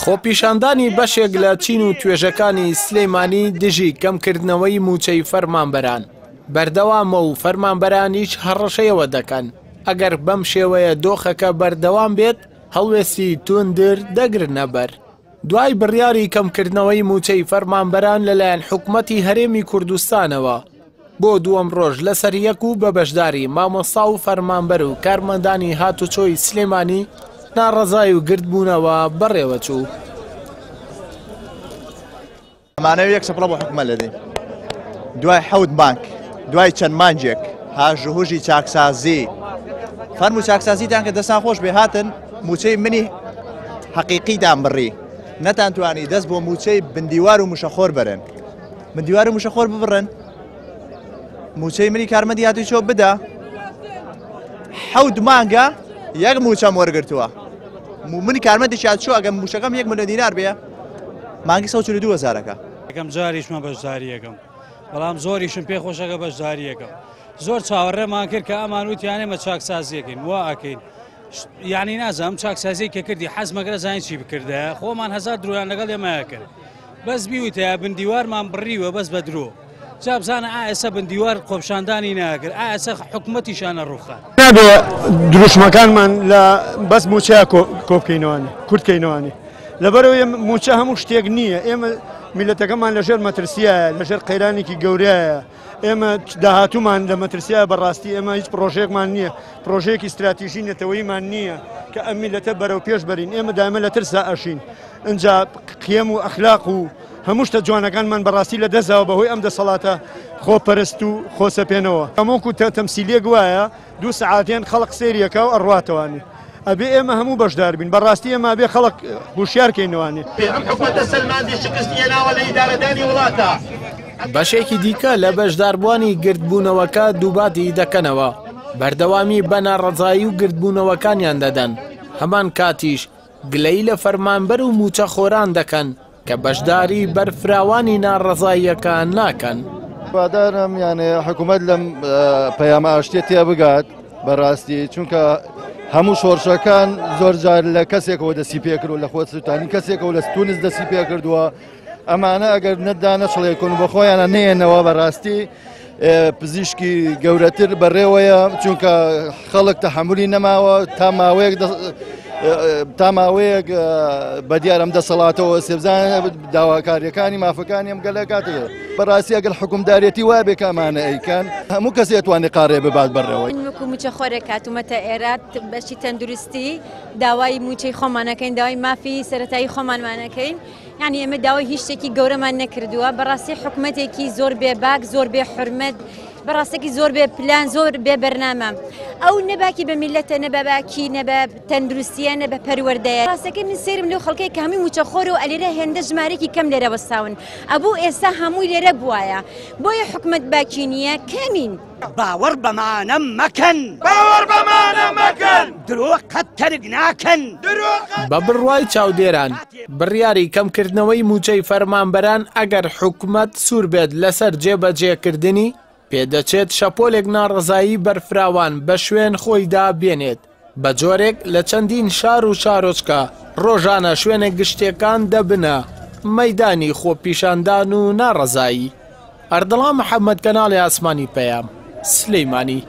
خۆپیشاندانی بەشێک لە چین و توێژەکانی سلەیمانی دژی کەمکردنەوەی موچەی فەرمانبەران بەردەوامە و فەرمانبەران هیچ هەڕەشەیەوە دەکەن ئەگەر بەم شێوەیە دۆخەکە بەردەوام بێت هەڵوێستی توندر دەگرنە بەر. دوای بڕیاری کەمکردنەوەی موچەی فەرمانبەران لەلایەن حکومەتی هەرێمی کوردستانەوە بۆ دووەم ڕۆژ لەسەر یەک و بە بەشداری مامۆستا و فەرمانبەر و کارمەندانی هاتوچۆی سلێمانی ناڕەزای و گردبوونەوە بەڕێوە چوو. ئەمانەوە یەک سەپڵە بۆ حکومە لەدەین دوای حەوت بانک دوای چەند مانجێک هاژوهژی چاکسازی فەرم و چاکسازیتان کە دەستان خۆش بێ هاتن موچەی منی حەقیقیدان بڕی نەتانتوانی دەست بۆ موچەی بندیوار و موشەخۆر بەرن بندیوار و موشەخۆر ببڕن موچەی منی کارمەندی هاتوچۆ بدە حەوت مانگە یەک موچەم وەرگرتووە منی کارمەندی هاتوچۆ ئەگەم موشەکەم 1 ملیۆن دینار بێ مانگی 142,000ەکە یەکەم جاریشمە بەشداری یەکەم بەڵام زۆریشم پێ خۆشەکە بەشداری یەکەم زۆر چاوەڕێمان کرد کە ئەمان وتیانێمە چاکسازیەکەین وا ئەکەین یعنی نازانم چاکسازی کە کردی حەزمەگەرە زانین چی بکردە خۆمان هەزار درۆیان لەگەڵ ئێمەیە کرد بەس بیوتەیە بندیوارمان بڕیوە بەس بە درۆ جا بزانە ئاسە بندیوار خۆپشاندانی ناکرد ئاسە حکومەتیشانە ڕووخات نابێ دروشمەکانمان لە بەس موچەیە کۆبکەینەوەنی کورتکەینەوەنی لەبەرەوەی موچە هەموو شتێک نییە ئێمە میلەتەکەمان لەژێر مەترسیایە لەژێر قەیرانێکی گەورەیە ئێمە داهاتوومان لە مەترسیایە بەڕاستی ئێمە هیچ پرۆژێکمان نییە پرۆژەیەکی استراتیژی نەتەوەییمان نییە کە ئەم میلەتە بەرەو پێش بەرین ئێمە دائمە لە ترسا ئەشین ئەنجا قیەم و ئەخلاق و هەموو شتە جوانەکانمان بەڕاستی لە دەستەوە بەهۆی ئەم دەسەڵاتە خۆپەرست و خۆسەپێنەوە هەمووکو تەمسیلێک وایە 2 سەعاتێن خەڵق سێریەکە و ئەڕواتەوانی ئەبێ ئێمە هەموو بەشدار بین بەڕاستی ئێمە بێ خەڵق هوشیارکەینەوەنێ ئەم حکومەتە سەلماندی شکستیە ناوە لە ئیدارەدانی وڵاتە. بەشێکی دیکە لە بەشداربوانی گردبوونەوەکە دووباتی دەکەنەوە بەردەوامی بە ناڕەزایی و گردبوونەوەکانیان دەدەن هەمان کاتیش گلەی لە فەرمانبەر و موچەخۆران دەکەن کە بەشداری بەرفراوانی ناڕەزاییەکە ناکەن. بادارم یانێ حکوومەت لەم پەیامە ئاشتیە تێ بگات بەڕاستی چونکە هەموو شۆڕشەکان زۆر جار لە کەسێکەوە دەسی پێکرد و لە خۆ سووتانی کەسێکەوە لە تونس دەسی پێ کردووە ئەمانە ئەگەر نەتدا نەشڵێکن بە خۆیانە نێنەوە بەڕاستی پزیشکی گەورەتر بەڕێوەیە چونکە خەڵک تەحمولی نەماوە تا ماوەیەک بەدیارم دەسەڵاتەوە سێبزان داواکاریەکانی مافەکانی ئەم گەلە کاتێ بەڕاستی ئەگەر حکومدارێتی وابێ کامانە ئەیکان هەموو کەسێک توانێت قاڕێ ببات بەڕێوەی وەکو موچەخۆرێک هاتوومەتە ئێرات بەشی تەندروستی داوای موچەی خۆمانەکەین داوای مافی سەرەتایی خۆمانمانەکەین یعنی ئێمە داوای هیچ شتێکی گەورەمان نەکردووە بەڕاستی حکومەتێکی زۆر بێباک زۆر بێ حورمەت بەڕاستێکی زۆر بێ پلان زۆر بێ بەرنامە ئەو نەباکی بە میلەتە نەبەباکی نەبە تەندروستیە نەبە پەروەردەیە ڕاستەکە من سێرم لەو خەڵکەی کە هەمووی موچەخۆر و ئەلێرە هێندە ژمارەی کەم لێرە وەستاون ئەبوو ئێستا هەمووی لێرە بووایە بۆیە حکومەت باکی نییە کەمین باوەڕ بەمانە مەکەن باوەڕ بەمانە مەکەن درۆ قەت تەرک ناکەن بە بڕوای چاودێران بڕیاری کەمکردنەوەی موچەی فەرمانبەران ئەگەر حکومەت سوور بێت لەسەر جێبەجێکردنی پێدەچێت شەپۆلێک ناڕەزایی بەرفراوان بە شوێن خۆیدا بێنێت بە جۆرێک لە چەندین شار و شارۆچکە ڕۆژانە شوێنە گشتەکان دەبنە مەیدانی خۆپیشاندان و ناڕەزایی. ئەردەڵام محەممەد کەناڵی ئاسمانی پەیام سلەیمانی.